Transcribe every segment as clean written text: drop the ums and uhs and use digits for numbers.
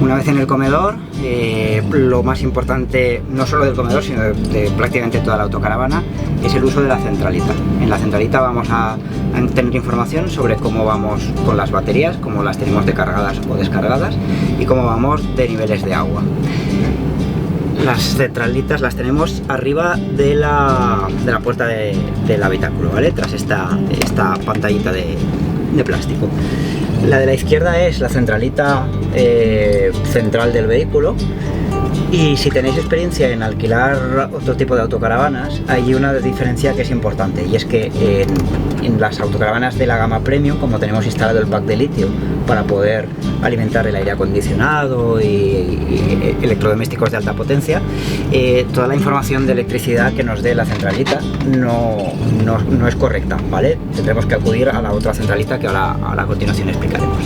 Una vez en el comedor, lo más importante, no solo del comedor, sino de prácticamente toda la autocaravana, es el uso de la centralita. En la centralita vamos a tener información sobre cómo vamos con las baterías, cómo las tenemos de cargadas o descargadas y cómo vamos de niveles de agua. Las centralitas las tenemos arriba de la puerta del habitáculo, ¿vale? Tras esta pantallita de plástico. La de la izquierda es la centralita central del vehículo, y si tenéis experiencia en alquilar otro tipo de autocaravanas, hay una diferencia que es importante, y es que en las autocaravanas de la gama Premium, como tenemos instalado el pack de litio para poder alimentar el aire acondicionado y electrodomésticos de alta potencia, toda la información de electricidad que nos dé la centralita no es correcta, ¿vale? Tendremos que acudir a la otra centralita que ahora a continuación explicaremos.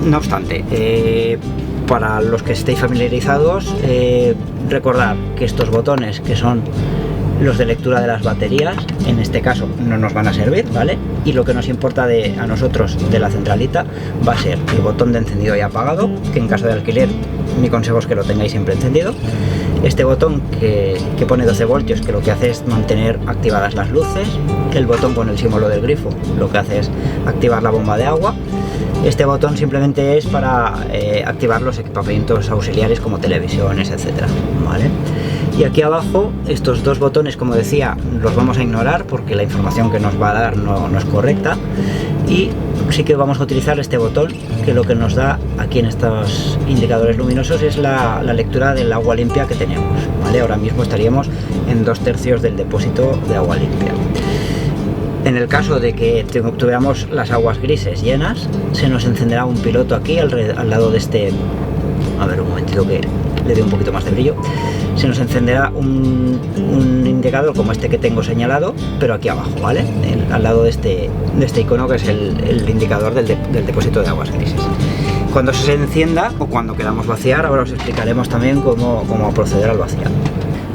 No obstante, para los que estéis familiarizados, recordad que estos botones, que son los de lectura de las baterías, en este caso no nos van a servir, ¿vale? Y lo que nos importa a nosotros de la centralita va a ser el botón de encendido y apagado, que en caso de alquiler mi consejo es que lo tengáis siempre encendido. Este botón que pone 12 voltios, que lo que hace es mantener activadas las luces. El botón con el símbolo del grifo, lo que hace es activar la bomba de agua. Este botón simplemente es para activar los equipamientos auxiliares como televisiones, etcétera, ¿vale? Y aquí abajo, estos dos botones, como decía, los vamos a ignorar porque la información que nos va a dar no es correcta, y sí que vamos a utilizar este botón, que lo que nos da aquí en estos indicadores luminosos es la lectura del agua limpia que tenemos, ¿vale? Ahora mismo estaríamos en 2/3 del depósito de agua limpia. En el caso de que tuviéramos las aguas grises llenas, se nos encenderá un piloto aquí al lado de este. A ver, un momentito que le dé un poquito más de brillo. Se nos encenderá un indicador como este que tengo señalado, pero aquí abajo, ¿vale? Al lado de este icono, que es el indicador del depósito de aguas grises. Cuando se encienda o cuando queramos vaciar, ahora os explicaremos también cómo proceder al vaciado.